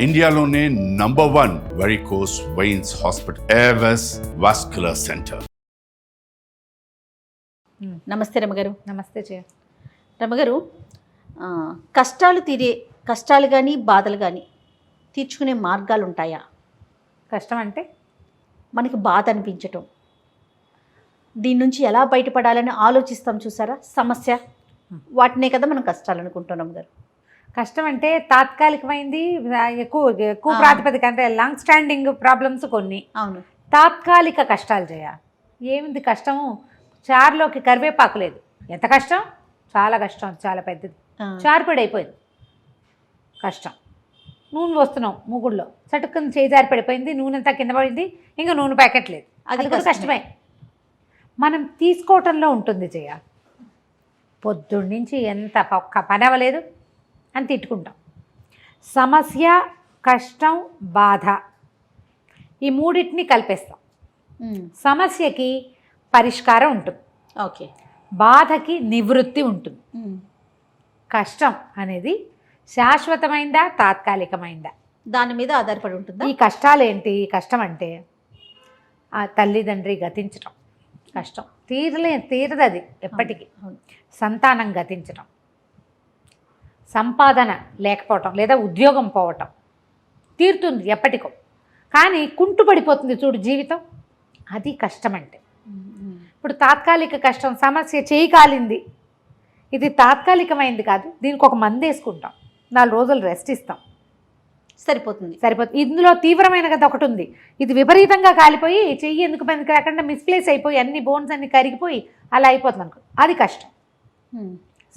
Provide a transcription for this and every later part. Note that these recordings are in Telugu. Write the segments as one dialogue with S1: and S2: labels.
S1: ఇండియాలోనే #1 varicose veins hospital Avis vascular centre.
S2: నమస్తే రమగారు.
S3: నమస్తే జయ.
S2: రమగారు, కష్టాలు కానీ బాధలు కానీ తీర్చుకునే మార్గాలు ఉంటాయా?
S3: కష్టం అంటే
S2: మనకి బాధ అనిపించటం, దీని నుంచి ఎలా బయటపడాలని ఆలోచిస్తాం చూసారా, సమస్య, వాటినే కదా మనం కష్టాలు అనుకుంటున్నాం గారు.
S3: కష్టం అంటే తాత్కాలికమైంది, ఎక్కువ ప్రాతిపదిక, అంటే లాంగ్ స్టాండింగ్ ప్రాబ్లమ్స్ కొన్ని.
S2: అవును,
S3: తాత్కాలిక కష్టాలు చేయ. ఏమింది కష్టము? చారులోకి కరివేపాకు లేదు. ఎంత కష్టం? చాలా కష్టం, చాలా పెద్దది. చారు పొడి అయిపోయింది, కష్టం. నూనె వస్తున్నాం మూగుడులో, చటుక్కుని చేజారి పడిపోయింది, నూనె అంతా కింద పడింది, ఇంకా నూనె ప్యాకెట్ లేదు. అది కూడా కష్టమే. మనం తీసుకోవటంలో ఉంటుంది జయ. పొద్దున్న నుంచి ఎంత ఒక్క పని అవ్వలేదు అని తిట్టుకుంటాం. సమస్య, కష్టం, బాధ, ఈ మూడింటిని కలిపేస్తాం. సమస్యకి పరిష్కారం ఉంటుంది,
S2: ఓకే,
S3: బాధకి నివృత్తి ఉంటుంది. కష్టం అనేది శాశ్వతమైందా తాత్కాలికమైందా
S2: దాని మీద ఆధారపడి ఉంటుందా?
S3: ఈ కష్టాలు ఏంటి? కష్టం అంటే ఆ తల్లిదండ్రి గతించటం కష్టం, తీరదు అది ఎప్పటికీ. సంతానం గతించటం, సంపాదన లేకపోవటం లేదా ఉద్యోగం పోవటం తీరుతుంది ఎప్పటికో, కానీ కుంటుపడిపోతుంది చూడు జీవితం, అది కష్టం అంటే. ఇప్పుడు తాత్కాలిక కష్టం, సమస్య చేయి కాలింది, ఇది తాత్కాలికమైంది కాదు, దీనికి ఒక మందు వేసుకుంటాం, 4 రోజులు రెస్ట్ ఇస్తాం,
S2: సరిపోతుంది.
S3: ఇందులో తీవ్రమైన కదా ఒకటి ఉంది, ఇది విపరీతంగా కాలిపోయి చెయ్యి ఎందుకు పనికి రాకుండా మిస్ప్లేస్ అయిపోయి అన్ని బోన్స్ అన్ని కరిగిపోయి అలా అయిపోతుంది అనుకో, అది కష్టం.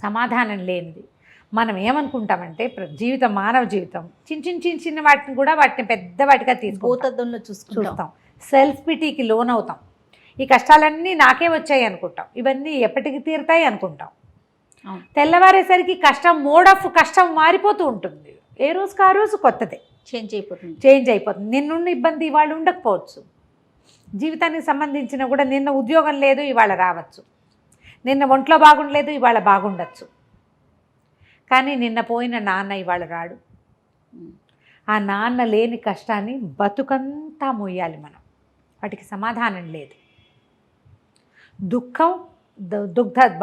S3: సమాధానం లేనిది. మనం ఏమనుకుంటామంటే జీవితం, మానవ జీవితం చిన్న వాటిని కూడా వాటిని పెద్ద వాటిగా
S2: భూతద్దంలో చూస్తాం,
S3: సెల్ఫ్ పిటీకి లోన్ అవుతాం. ఈ కష్టాలన్నీ నాకే వచ్చాయి అనుకుంటాం, ఇవన్నీ ఎప్పటికి తీరుతాయి అనుకుంటాం. తెల్లవారేసరికి కష్టం, మోడ్ ఆఫ్ కష్టం మారిపోతూ ఉంటుంది, ఏ రోజుకి ఆ రోజు కొత్తదే
S2: చేంజ్ అయిపోతుంది.
S3: నిన్నున్న ఇబ్బంది ఇవాళ ఉండకపోవచ్చు, జీవితానికి సంబంధించిన కూడా నిన్న ఉద్యోగం లేదు ఇవాళ రావచ్చు, నిన్న ఒంట్లో బాగుండలేదు ఇవాళ బాగుండొచ్చు, కానీ నిన్న పోయిన నాన్న ఇవాళ రాడు. ఆ నాన్న లేని కష్టాన్ని బతుకంతా మోయాలి మనం, వాటికి సమాధానం లేదు. దుఃఖం,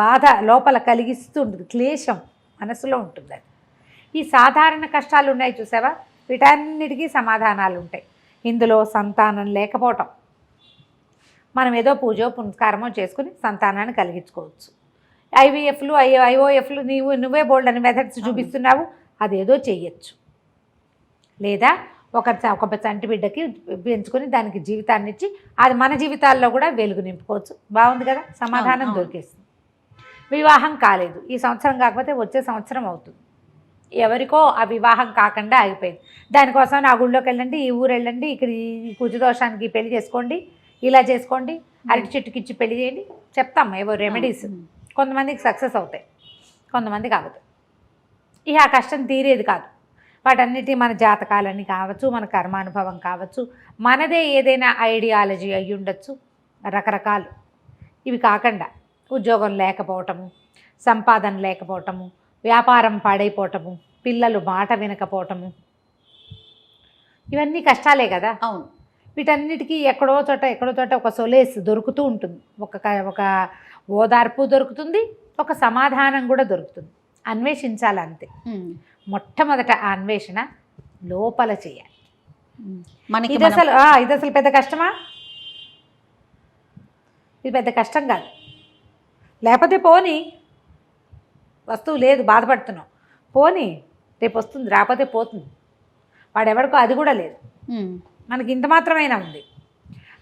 S3: బాధ లోపల కలిగిస్తూ ఉంటుంది, క్లేశం మనసులో ఉంటుంది. అది ఈ సాధారణ కష్టాలు ఉన్నాయి చూసావా, వీటన్నిటికీ సమాధానాలు ఉంటాయి. ఇందులో సంతానం లేకపోవటం, మనం ఏదో పూజో పునస్కారమో చేసుకుని సంతానాన్ని కలిగించుకోవచ్చు. IVFలు, IOFలు నువ్వే బోల్డ్ అని మెథడ్స్ చూపిస్తున్నావు, అదేదో చెయ్యొచ్చు. లేదా ఒక చంటి బిడ్డకి పెంచుకొని దానికి జీవితాన్ని ఇచ్చి అది మన జీవితాల్లో కూడా వెలుగు నింపుకోవచ్చు. బాగుంది కదా, సమాధానం దొరికేస్తుంది. వివాహం కాలేదు, ఈ సంవత్సరం కాకపోతే వచ్చే సంవత్సరం అవుతుంది. ఎవరికో ఆ వివాహం కాకుండా ఆగిపోయింది, దానికోసం నా గుళ్ళోకి వెళ్ళండి, ఈ ఊరు వెళ్ళండి, ఇక్కడ ఈ కుజదోషానికి పెళ్లి చేసుకోండి, ఇలా చేసుకోండి, అరటి చెట్టుకి ఇచ్చి పెళ్లి చేయండి చెప్తాం, ఏవో రెమెడీస్. కొంతమందికి సక్సెస్ అవుతాయి, కొంతమందికి అవ్వదు. ఇక ఆ కష్టం తీరేది కాదు. వాటన్నిటి మన జాతకాలని కావచ్చు, మన కర్మానుభవం కావచ్చు, మనదే ఏదైనా ఐడియాలజీ అయ్యి ఉండొచ్చు, రకరకాలు. ఇవి కాకుండా ఉద్యోగం లేకపోవటము, సంపాదన లేకపోవటము, వ్యాపారం పాడైపోవటము, పిల్లలు మాట వినకపోవటము, ఇవన్నీ కష్టాలే కదా.
S2: అవును,
S3: వీటన్నిటికీ ఎక్కడో చోట ఒక సొలేస్ దొరుకుతూ ఉంటుంది, ఒక ఓదార్పు దొరుకుతుంది, ఒక సమాధానం కూడా దొరుకుతుంది. అన్వేషించాలి అంతే. మొట్టమొదట ఆ అన్వేషణ లోపల చేయాలి. ఇది అసలు పెద్ద కష్టమా? ఇది పెద్ద కష్టం కాదు. లేకపోతే పోనీ, వస్తువు లేదు బాధపడుతున్నావు, పోనీ రేపు వస్తుంది, రాకపోతే పోతుంది, వాడెవరికో అది కూడా లేదు, మనకి ఇంత మాత్రమైనా ఉంది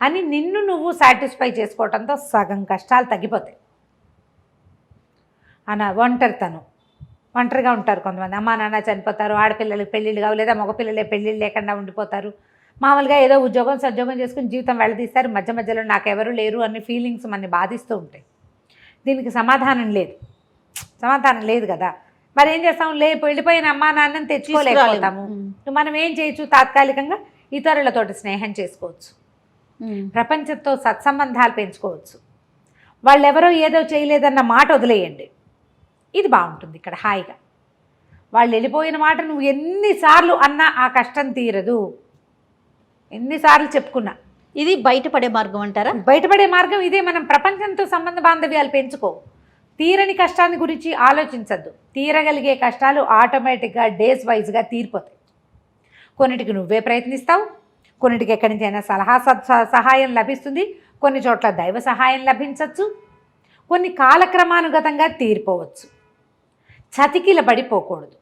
S3: అని నిన్ను నువ్వు సాటిస్ఫై చేసుకోవడంతో సగం కష్టాలు తగ్గిపోతాయి. ఒంటరిగా ఉంటారు కొంతమంది, అమ్మా నాన్న చనిపోతారు, ఆడపిల్లలకి పెళ్ళిళ్ళు కావు, లేదా మగపిల్లలే పెళ్ళిళ్ళు లేకుండా ఉండిపోతారు. మామూలుగా ఏదో ఉద్యోగం సద్యోగం చేసుకుని జీవితం వెళ్ళదీస్తారు, మధ్యలో నాకెవరు లేరు అనే ఫీలింగ్స్ మనని బాధిస్తూ ఉంటాయి. దీనికి సమాధానం లేదు కదా. మరి ఏం చేస్తాం? వెళ్ళిపోయిన అమ్మా నాన్నని తెచ్చుకోలేకపోతాము. మనం ఏం చేయొచ్చు? తాత్కాలికంగా ఇతరులతోటి స్నేహం చేసుకోవచ్చు, ప్రపంచంతో సత్సంబంధాలు పెంచుకోవచ్చు. వాళ్ళెవరో ఏదో చేయలేదన్న మాట వదిలేయండి, ఇది బాగుంటుంది ఇక్కడ హాయిగా. వాళ్ళు వెళ్ళిపోయిన మాట నువ్వు ఎన్నిసార్లు అన్నా ఆ కష్టం తీరదు. ఎన్నిసార్లు చెప్పుకున్నా.
S2: ఇది బయటపడే మార్గం అంటారా?
S3: బయటపడే మార్గం ఇదే. మనం ప్రపంచంతో సంబంధ బాంధవ్యాలు పెంచుకో. తీరని కష్టాన్ని గురించి ఆలోచించద్దు. తీరగలిగే కష్టాలు ఆటోమేటిక్గా డేస్ వైజ్గా తీరిపోతాయి. కొన్నిటికి నువ్వే ప్రయత్నిస్తావు, కొన్నిటికి ఎక్కడి నుంచి అయినా సహాయం లభిస్తుంది, కొన్ని చోట్ల దైవ సహాయం లభించవచ్చు, కొన్ని కాలక్రమానుగతంగా తీరిపోవచ్చు. చతికిల పడిపోకూడదు,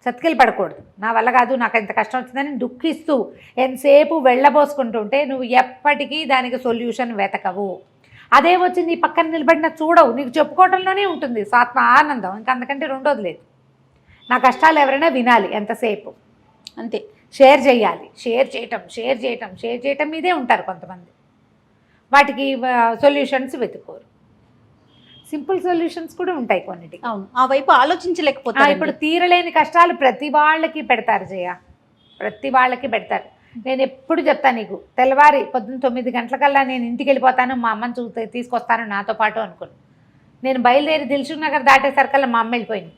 S3: చతికిల పడకూడదు. నా వల్ల కాదు, నాకు ఎంత కష్టం వచ్చిందని దుఃఖిస్తూ ఎంతసేపు వెళ్ళబోసుకుంటూ ఉంటే నువ్వు ఎప్పటికీ దానికి సొల్యూషన్ వెతకవు. అదే వచ్చి నీ పక్కన నిలబడిన చూడవు, నీకు చెప్పుకోవడంలోనే ఉంటుంది స్వాత్మ ఆనందం. ఇంకా అంతకంటే రెండోది లేదు. నా కష్టాలు ఎవరైనా వినాలి ఎంతసేపు,
S2: అంతే.
S3: షేర్ చేయాలి, షేర్ చేయటం మీదే ఉంటారు కొంతమంది. వాటికి సొల్యూషన్స్ వెతుకోరు. సింపుల్ సొల్యూషన్స్ కూడా ఉంటాయి కొన్నిటికి.
S2: అవును, ఆ వైపు ఆలోచించలేకపోతే.
S3: ఇప్పుడు తీరలేని కష్టాలు ప్రతి వాళ్ళకి పెడతారు జయ, ప్రతి వాళ్ళకి పెడతారు. నేను ఎప్పుడు చెప్తాను నీకు, తెల్లవారి పొద్దున్న 9 గంటలకల్లా నేను ఇంటికి వెళ్ళిపోతాను, మా అమ్మని తీసుకొస్తాను నాతో పాటు అనుకుని నేను బయలుదేరి దిల్సుఖ్ నగర్ దాటేసరికల్లా మా అమ్మ వెళ్ళిపోయింది.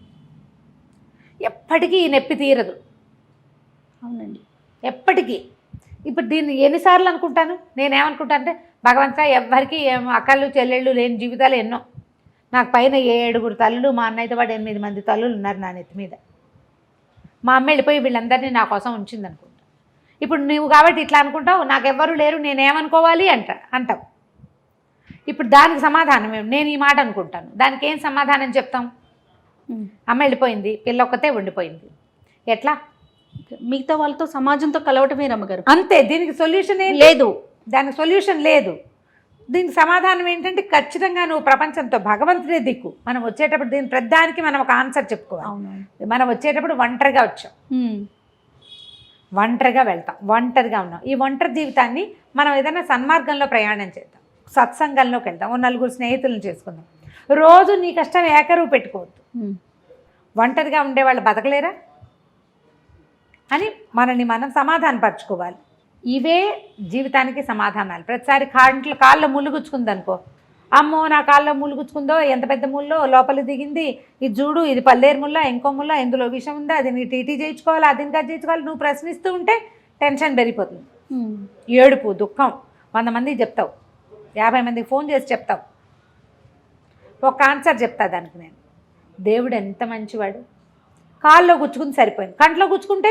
S3: ఎప్పటికీ ఈ నొప్పి తీరదు.
S2: అవునండి, ఎప్పటికీ.
S3: ఇప్పుడు దీన్ని ఎన్నిసార్లు అనుకుంటాను, నేనేమనుకుంటాను అంటే భగవంతుడా ఎవ్వరికి అక్కలు చెల్లెళ్ళు లేని జీవితాలు ఎన్నో. నాకు పైన 7 తల్లులు, మా అన్నయ్యతో పాటు 8 మంది తల్లులు ఉన్నారు నా నెత్తి మీద. మా అమ్మ వెళ్ళిపోయి వీళ్ళందరినీ నా కోసం ఉంచింది అనుకుంటా. ఇప్పుడు నువ్వు కాబట్టి ఇట్లా అనుకుంటావు, నాకెవ్వరూ లేరు నేనేమనుకోవాలి అంటావు. ఇప్పుడు దానికి సమాధానం ఏమి? నేను ఈ మాట అనుకుంటాను, దానికి ఏం సమాధానం చెప్తాం? అమ్మ వెళ్ళిపోయింది, పిల్ల ఒక్కతే ఉండిపోయింది, ఎట్లా?
S2: మిగతా వాళ్ళతో సమాజంతో కలవటమే రమ్మగారు,
S3: అంతే. దీనికి సొల్యూషన్ ఏం
S2: లేదు,
S3: దానికి సొల్యూషన్ లేదు. దీనికి సమాధానం ఏంటంటే ఖచ్చితంగా నువ్వు ప్రపంచంతో, భగవంతుడే దిక్కు. మనం వచ్చేటప్పుడు దీని ప్రతిదానికి మనం ఒక ఆన్సర్ చెప్పుకోవాలి. మనం వచ్చేటప్పుడు ఒంటరిగా వచ్చాం, ఒంటరిగా వెళ్తాం, ఒంటరిగా ఉన్నాం. ఈ ఒంటరి జీవితాన్ని మనం ఏదైనా సన్మార్గంలో ప్రయాణం చేద్దాం, సత్సంగంలోకి వెళ్దాం, 4 స్నేహితులను చేసుకుందాం. రోజు నీ కష్టం ఏకరువు పెట్టుకోవద్దు. ఒంటరిగా ఉండేవాళ్ళు బతకలేరా అని మనల్ని మనం సమాధానపరచుకోవాలి. ఇవే జీవితానికి సమాధానాలు. ప్రతిసారి కాళ్ళలో ముళ్ళు గుచ్చుకుందనుకో, అమ్మో నా కాళ్ళలో ముళ్ళు గుచ్చుకుందో, ఎంత పెద్ద ముళ్ళో లోపల దిగింది, ఇది చూడు ఇది పల్లేరు ముళ్ళ, ఇంకో ముళ్ళ, ఇందులో విషం ఉందా, అది నీ టీటీ చేయించుకోవాలి, అది ఇంకా చేయించుకోవాలి. నువ్వు ప్రశ్నిస్తూ ఉంటే టెన్షన్ పెరిగిపోతుంది. ఏడుపు, దుఃఖం 100 మందికి చెప్తావు, 50 మందికి ఫోన్ చేసి చెప్తావు. ఒక ఆన్సర్ చెప్తా దానికి నేను, దేవుడు ఎంత మంచివాడు. కాల్లో గుచ్చుకుని సరిపోయింది, కంట్లో గుచ్చుకుంటే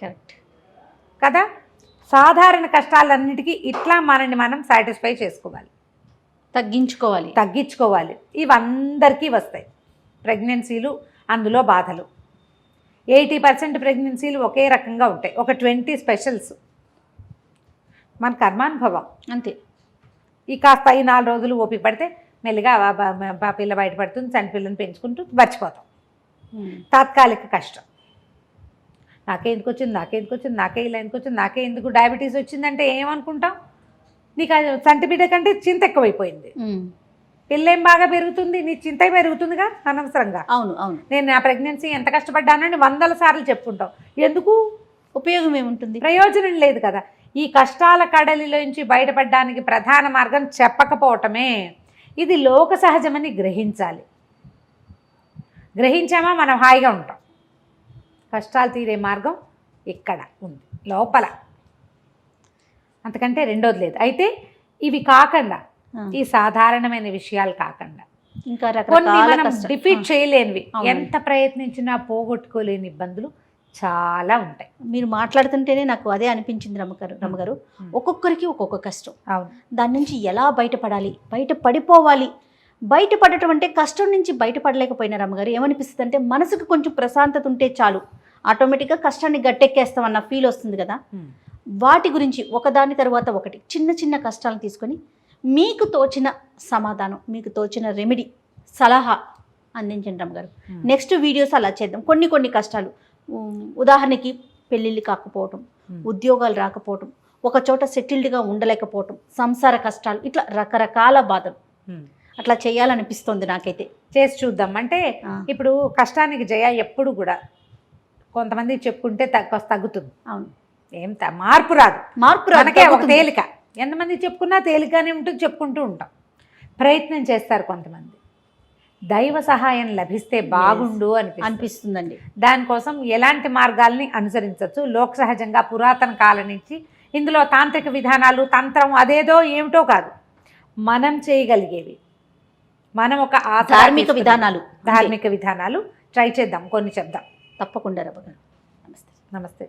S2: కరెక్ట్
S3: కదా. సాధారణ కష్టాలన్నిటికీ ఇట్లా మనల్ని మనం సాటిస్ఫై చేసుకోవాలి, తగ్గించుకోవాలి. ఇవందరికీ వస్తాయి. ప్రెగ్నెన్సీలు, అందులో బాధలు. 80% ప్రెగ్నెన్సీలు ఒకే రకంగా ఉంటాయి, ఒక 20 స్పెషల్స్. మన కర్మానుభవం అంతే. ఈ కాస్త ఈ 4 రోజులు ఓపిక పడితే మెల్లిగా పిల్ల బయటపడుతుంది, చనిపిల్లని పెంచుకుంటూ మర్చిపోతాం. తాత్కాలిక కష్టం. నాకే ఎందుకు వచ్చింది, నాకే ఇలా ఎందుకు వచ్చింది, నాకే ఎందుకు డయాబెటీస్ వచ్చిందంటే ఏమనుకుంటాం? నీకు చంటి బిడ్డ కంటే చింత ఎక్కువైపోయింది. పిల్లేం బాగా పెరుగుతుంది, నీ చింత పెరుగుతుందిగా అనవసరంగా.
S2: అవును.
S3: నేను నా ప్రెగ్నెన్సీ ఎంత కష్టపడ్డానని 100 సార్లు చెప్పుకుంటాం. ఎందుకు?
S2: ఉపయోగం ఏముంటుంది? ప్రయోజనం
S3: లేదు కదా. ఈ కష్టాల కడలిలోంచి బయటపడడానికి ప్రధాన మార్గం చెప్పకపోవటమే. ఇది లోక సహజమని గ్రహించాలి. గ్రహించామా మనం హాయిగా ఉంటాం. కష్టాలు తీరే మార్గం ఇక్కడ ఉంది, లోపల. అంతకంటే రెండోది లేదు. అయితే ఇవి కాకుండా, ఈ సాధారణమైన విషయాలు కాకుండా
S2: ఇంకా
S3: కొన్ని మనం డిఫీట్ చేయలేనివి, ఎంత ప్రయత్నించినా పోగొట్టుకోలేని ఇబ్బందులు చాలా ఉంటాయి.
S2: మీరు మాట్లాడుతుంటేనే నాకు అదే అనిపించింది రమ్మగారు. ఒక్కొక్కరికి ఒక్కొక్క కష్టం.
S3: అవును.
S2: దాని నుంచి ఎలా బయటపడాలి, బయటపడిపోవాలి. బయటపడటం అంటే కష్టం నుంచి బయటపడలేకపోయినా రమ్మగారు ఏమనిపిస్తుంది అంటే, మనసుకు కొంచెం ప్రశాంతత ఉంటే చాలు, ఆటోమేటిక్గా కష్టాన్ని గట్టెక్కేస్తామన్న ఫీల్ వస్తుంది కదా. వాటి గురించి ఒకదాని తర్వాత ఒకటి చిన్న చిన్న కష్టాలను తీసుకొని మీకు తోచిన సమాధానం, మీకు తోచిన రెమెడీ, సలహా అందించండి రమ్మగారు. నెక్స్ట్ వీడియోస్ అలా చేద్దాం. కొన్ని కష్టాలు, ఉదాహరణకి పెళ్ళిళ్ళు కాకపోవటం, ఉద్యోగాలు రాకపోవటం, ఒక చోట సెటిల్డ్గా ఉండలేకపోవటం, సంసార కష్టాలు, ఇట్లా రకరకాల బాధలు. అట్లా చేయాలనిపిస్తుంది నాకైతే.
S3: చేసి చూద్దాం. అంటే ఇప్పుడు కష్టానికి జయ ఎప్పుడు కూడా కొంతమంది చెప్పుకుంటే తగ్గుతుంది.
S2: అవును.
S3: ఏం మార్పు రాదు. మనకే ఒక తేలిక. ఎంతమంది చెప్పుకున్నా తేలికగానే ఉంటుంది, చెప్పుకుంటూ ఉంటాం. ప్రయత్నం చేస్తారు కొంతమంది. దైవ సహాయం లభిస్తే బాగుండు
S2: అనిపిస్తుందండి.
S3: దానికోసం ఎలాంటి మార్గాల్ని అనుసరించవచ్చు? లోక సహజంగా పురాతన కాలం నుంచి ఇందులో తాంత్రిక విధానాలు, తంత్రం అదేదో ఏమిటో కాదు, మనం చేయగలిగేవి, మనం ఒక ధార్మిక విధానాలు ట్రై చేద్దాం, కొన్ని చెప్దాం.
S2: తప్పకుండా రమ్మగారు. నమస్తే.
S3: నమస్తే.